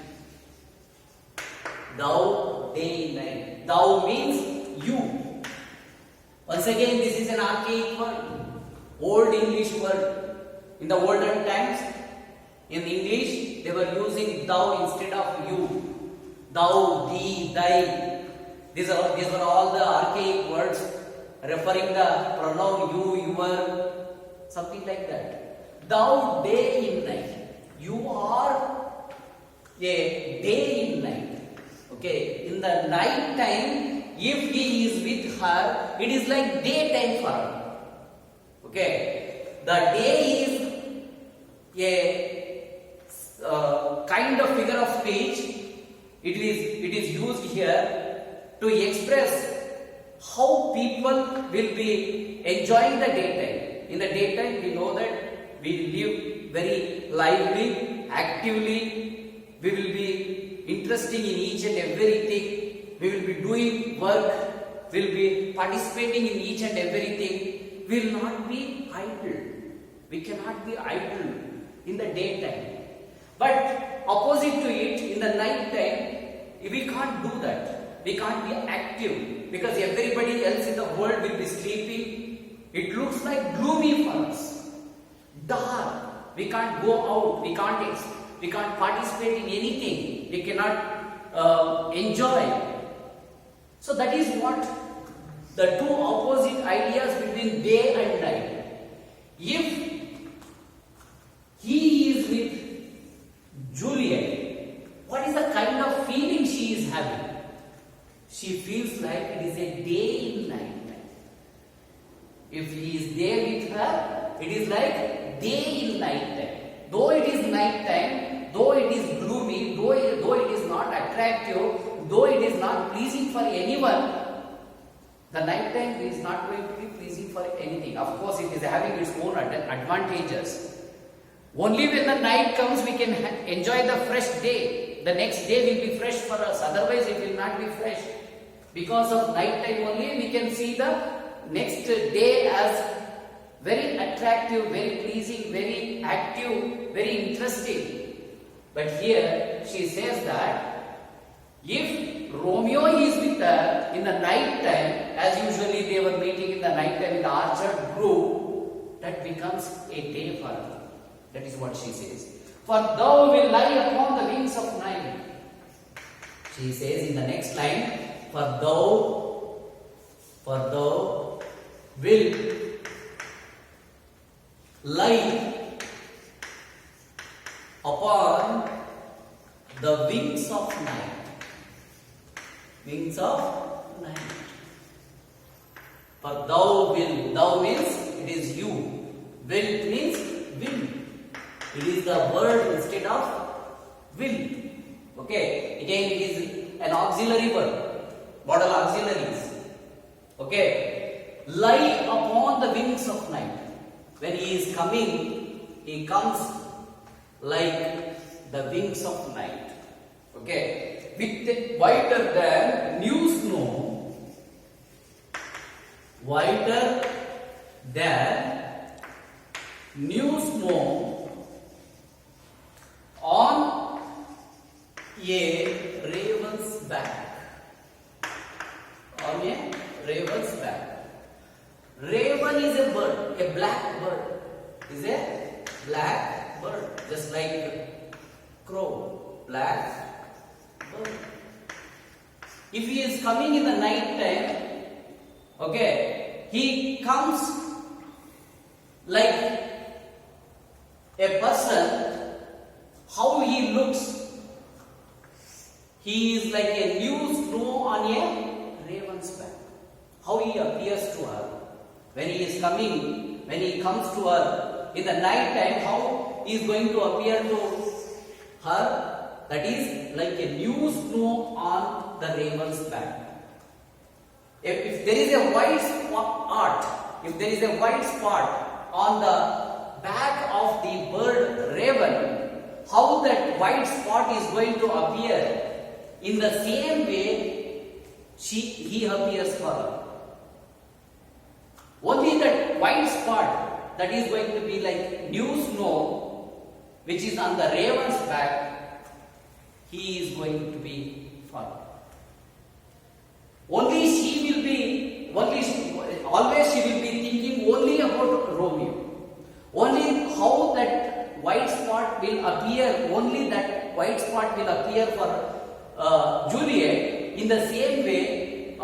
Thou day in night. Thou means you. Once again, this is an archaic word, old English word. In the olden times, in English, they were using thou instead of you. Thou, thee, thy. These were all the archaic words referring the pronoun you, your, something like that. Thou day in night. You are a day in night. Okay. In the night time, if he is with her, it is like daytime for her. Okay. The day is a kind of figure of speech. It is used here to express how people will be enjoying the daytime. In the daytime, we know that we live very lively, actively. We will be interested in each and everything. We will be doing work. We will be participating in each and everything. We will not be idle. We cannot be idle in the daytime. But opposite to it, in the night time, we can't do that. We can't be active, because everybody else in the world will be sleeping. It looks like gloomy for us. Dark. We can't go out. We can't participate in anything. We cannot enjoy. So that is what the two opposite ideas between day and night. If he is with Juliet, what is the kind of feeling she is having? She feels like it is a day in night time. If he is there with her, it is like day in night time. Though it is night time, though it is gloomy, though it is not attractive, though it is not pleasing for anyone, the night time is not going to be pleasing for anything. Of course, it is having its own advantages. Only when the night comes, we can enjoy the fresh day. The next day will be fresh for us. Otherwise, it will not be fresh. Because of night time only, we can see the next day as very attractive, very pleasing, very active, very interesting. But here, she says that if Romeo is with her in the night time, as usually they were meeting in the night time in the orchard grove, that becomes a day for her. That is what she says. For thou will lie upon the wings of night. She says in the next line, for thou will lie upon the wings of night. Wings of night. For thou means it is you. Will means will. It is the word instead of will. Okay. Again, it is an auxiliary word. Modal auxiliaries. Okay. Lie upon the wings of night. When he is coming he comes like the wings of night. Okay, with whiter than new snow, whiter than new snow on a raven's back. On a raven's back. Raven is a bird, a black bird. Is a black bird, just like crow, black bird. If he is coming in the night time, okay, he comes like a person. How he looks, he is like a new snow on a raven's back. How he appears to her when he is coming, when he comes to her in the night time, how he is going to appear to her, that is like a new snow on the raven's back. If there is a white spot, if there is a white spot on the back of the bird raven, how that white spot is going to appear, in the same way he appears for her. Only that white spot that is going to be like new snow, which is on the raven's back, he is going to be for her. Always she will be thinking only about Romeo. Only how that white spot will appear, only that white spot will appear for Juliet. In the same way,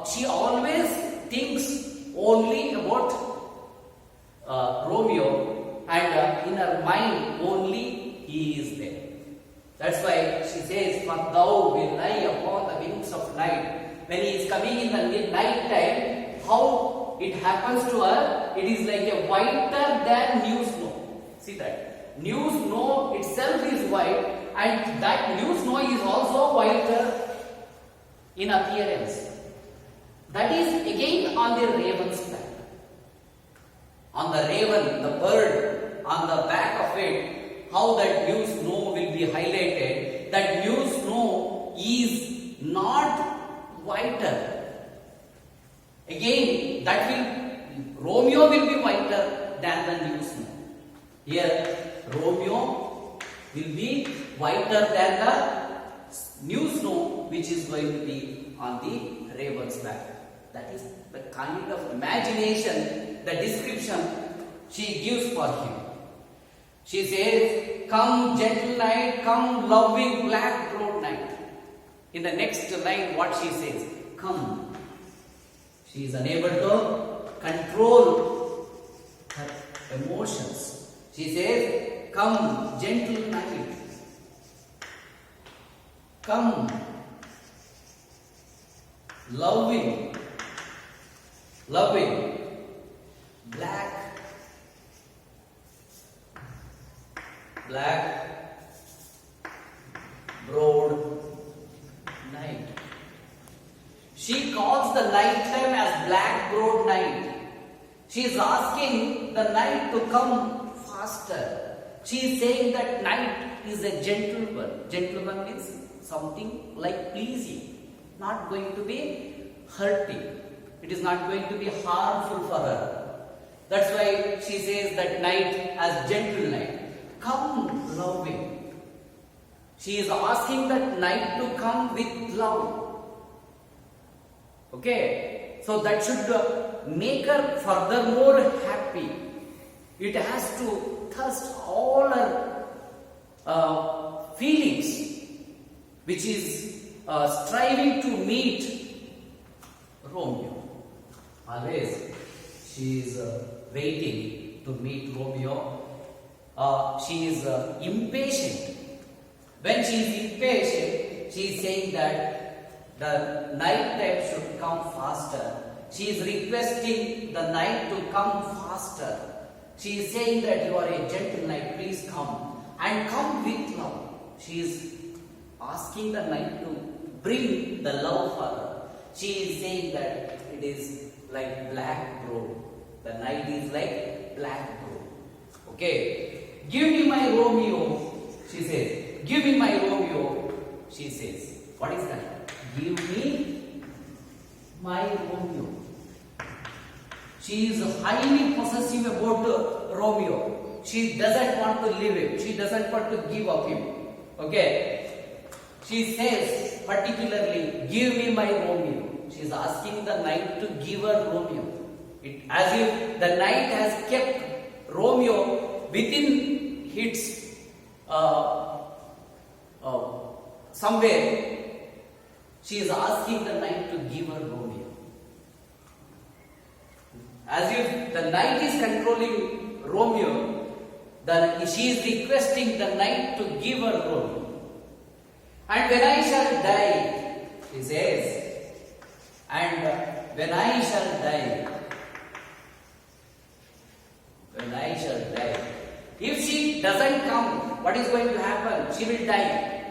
she always thinks only about Romeo, and in her mind only he is there. That's why she says, "For thou will lie upon the wings of night." When he is coming in the night time, how it happens to her, it is like a whiter than new snow. See that? New snow itself is white, and that new snow is also whiter in appearance. That is again on the raven's back. On the raven, the bird, on the back of it, how that new snow will be highlighted. That new snow is not whiter. Again, Romeo will be whiter than the new snow. Here, Romeo will be whiter than the new snow, which is going to be on the raven's back. That is the kind of imagination, the description she gives for him. She says, "Come gentle night, come loving black broad night." In the next line, what she says? Come. She is unable to control her emotions. She says, "Come gentle night. Come loving black broad night." She calls the night time as black broad night. She is asking the night to come faster. She is saying that night is a gentle one. Gentle one means something like pleasing, not going to be hurting. It is not going to be harmful for her. That's why she says that night as gentle night. Come loving. She is asking that night to come with love. Okay, so that should make her furthermore happy. It has to thirst all her feelings, which is striving to meet Romeo. Always she is waiting to meet Romeo. She is impatient. When she is impatient, she is saying that the night time should come faster. She is requesting the night to come faster. She is saying that you are a gentle night, please come. And come with love. She is asking the night to bring the love for her. She is saying that it is like black road. The night is like black road. Okay. Give me my Romeo, she says. Give me my Romeo, she says. What is that? Give me my Romeo. She is highly possessive about Romeo. She doesn't want to leave him. She doesn't want to give up him. Okay. She says particularly, give me my Romeo. She is asking the knight to give her Romeo. As if the knight has kept Romeo within its somewhere. She is asking the knight to give her Romeo. As if the knight is controlling Romeo, she is requesting the knight to give her Romeo. And when I shall die, he says, and when I shall die, if she doesn't come, what is going to happen? She will die.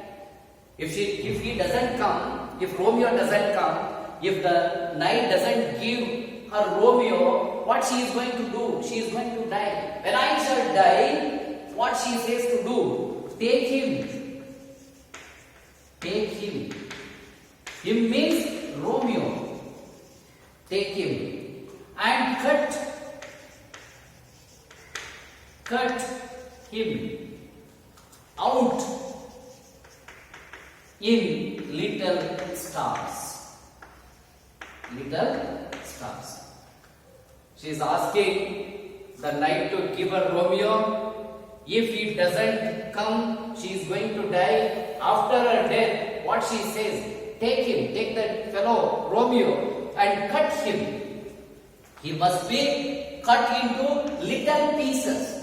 If he doesn't come, if Romeo doesn't come, if the knight doesn't give her Romeo, what she is going to do? She is going to die. When I shall die, what she says to do? Take him. Take him. Him means Romeo. Take him and cut him out in little stars. Little stars. She is asking the knight to give her Romeo. If he doesn't come, she is going to die. After her death, what she says? Take him, take that fellow Romeo and cut him. He must be cut into little pieces.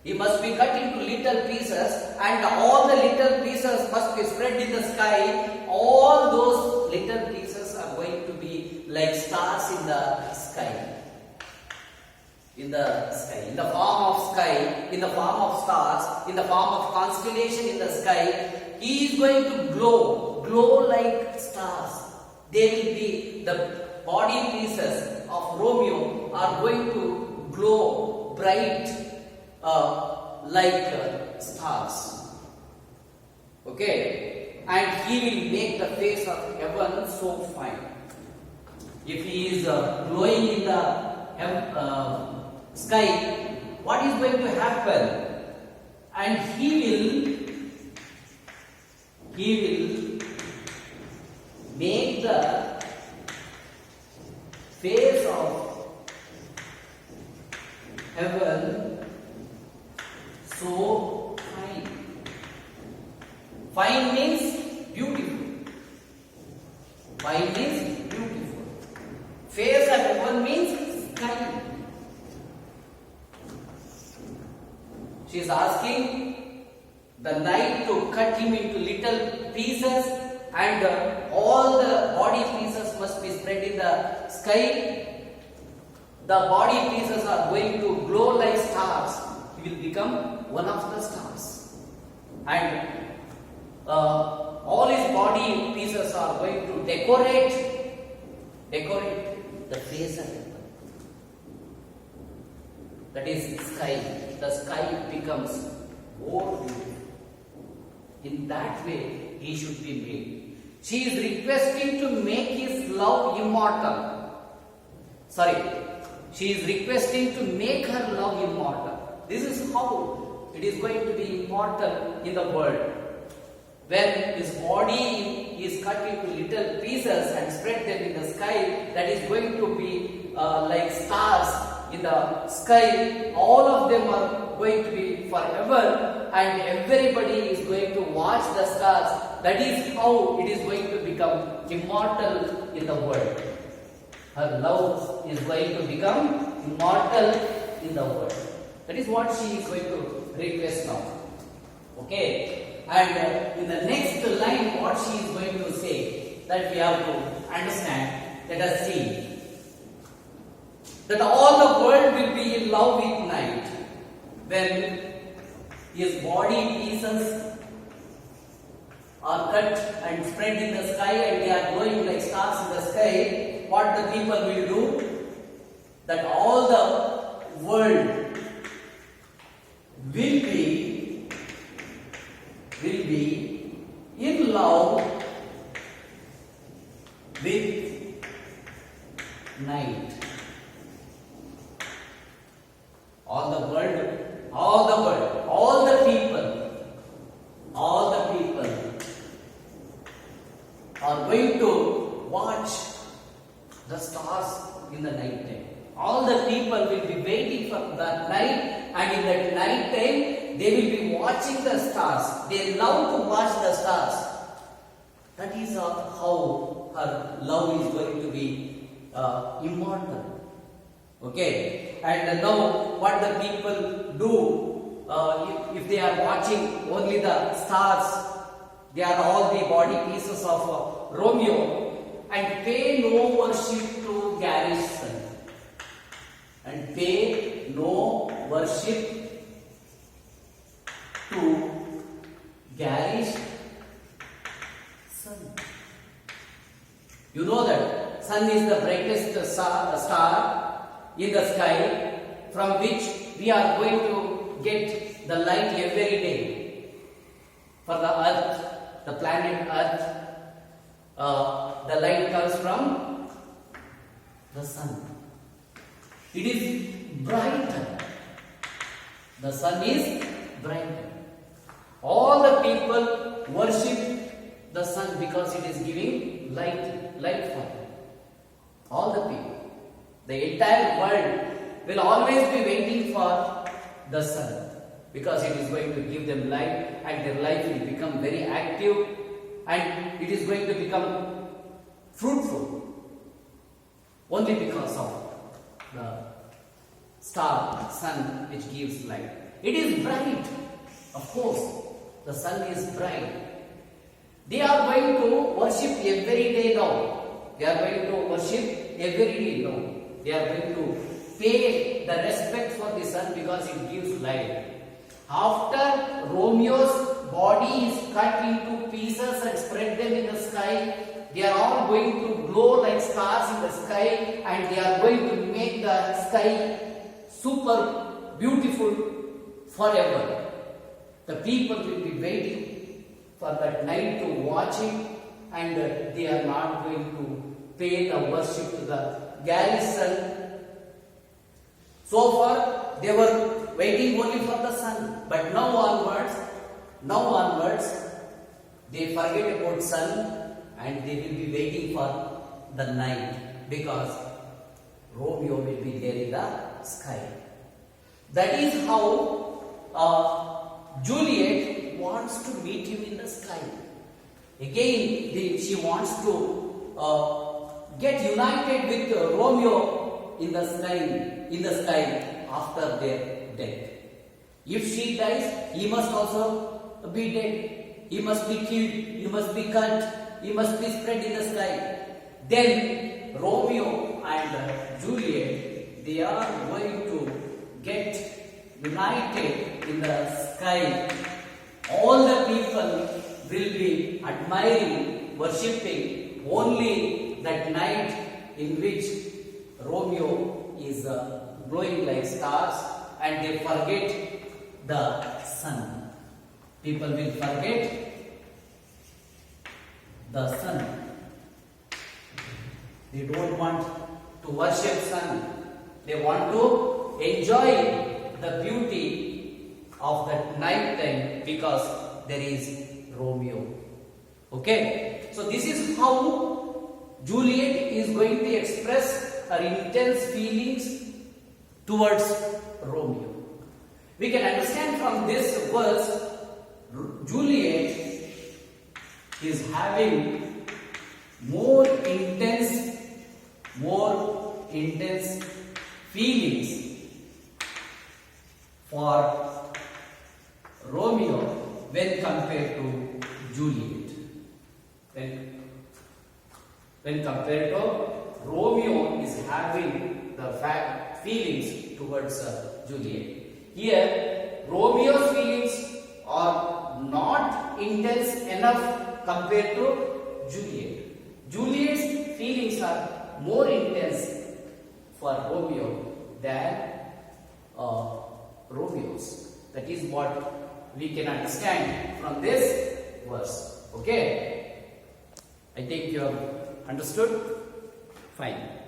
He must be cut into little pieces, and all the little pieces must be spread in the sky. All those little pieces are going to be like stars in the sky. In the sky, in the form of sky, in the form of stars, in the form of constellation in the sky. He is going to glow like stars. They will be, the body pieces of Romeo are going to glow bright like stars. Okay, and he will make the face of heaven so fine. If he is glowing in the sky, what is going to happen? And he will make the face of heaven so fine. Fine means beautiful. Fine means beautiful. Face of heaven means sky. She is asking the knight to cut him into little pieces, and all the body pieces must be spread in the sky. The body pieces are going to glow like stars. He will become one of the stars. And all his body pieces are going to decorate the face of heaven. That is sky. The sky becomes more beautiful. In that way, he should be made. She is requesting to make his love immortal. She is requesting to make her love immortal. This is how it is going to be immortal in the world. When his body is cut into little pieces and spread them in the sky, that is going to be like stars in the sky. All of them are going to be forever, and everybody is going to watch the stars. That is how it is going to become immortal in the world. Her love is going to become immortal in the world. That is what she is going to request now. Okay, and in the next line, what she is going to say, that we have to understand. Let us see. That all the world will be in love with night when his body pieces are cut and spread in the sky, and they are glowing like stars in the sky. What the people will do? That all the world will be in love with night. All the people are going to watch the stars in the night time. All the people will be waiting for the night, and in that night time they will be watching the stars. They love to watch the stars. That is how her love is going to be immortal. Okay, and now what the people do if they are watching only the stars, they are all the body pieces of Romeo, and pay no worship to Garrison, and pay no worship to Gary's sun. You know that sun is the brightest star in the sky, from which we are going to get the light every day. For the earth, the planet earth, the light comes from the sun. It is brighter. The sun is brighter. All the people worship the sun because it is giving light for them. All the people. The entire world will always be waiting for the sun because it is going to give them light, and their life will become very active, and it is going to become fruitful only because of the star, sun, which gives light. It is bright. Of course, the sun is bright. They are going to worship every day now. They are going to worship every day now. They are going to pay the respect for the sun because it gives light. After Romeo's body is cut into pieces and spread them in the sky, they are all going to glow like stars in the sky, and they are going to make the sky super beautiful forever. The people will be waiting for that night to watch it, and they are not going to pay the worship to the Garrison. So far they were waiting only for the sun, but now onwards they forget about sun, and they will be waiting for the night because Romeo will be there in the sky. That is how Juliet wants to meet him in the sky. Again, she wants to get united with Romeo in the sky after their death. If she dies, he must also be dead. He must be killed. He must be cut. He must be spread in the sky. Then Romeo and Juliet, they are going to get united in the sky. All the people will be admiring, worshipping only that night in which Romeo is glowing like stars, and they forget the sun. People will forget the sun. They don't want to worship sun. They want to enjoy the beauty of that night time because there is Romeo. Okay, so this is how Juliet is going to express her intense feelings towards Romeo. We can understand from this verse, Juliet is having more intense feelings for Romeo when compared to Juliet. When compared to Romeo is having the feelings towards Juliet. Here, Romeo's feelings are not intense enough compared to Juliet. Juliet's feelings are more intense for Romeo than Romeo's. That is what we can understand from this verse. Okay? I think you have understood. Fine.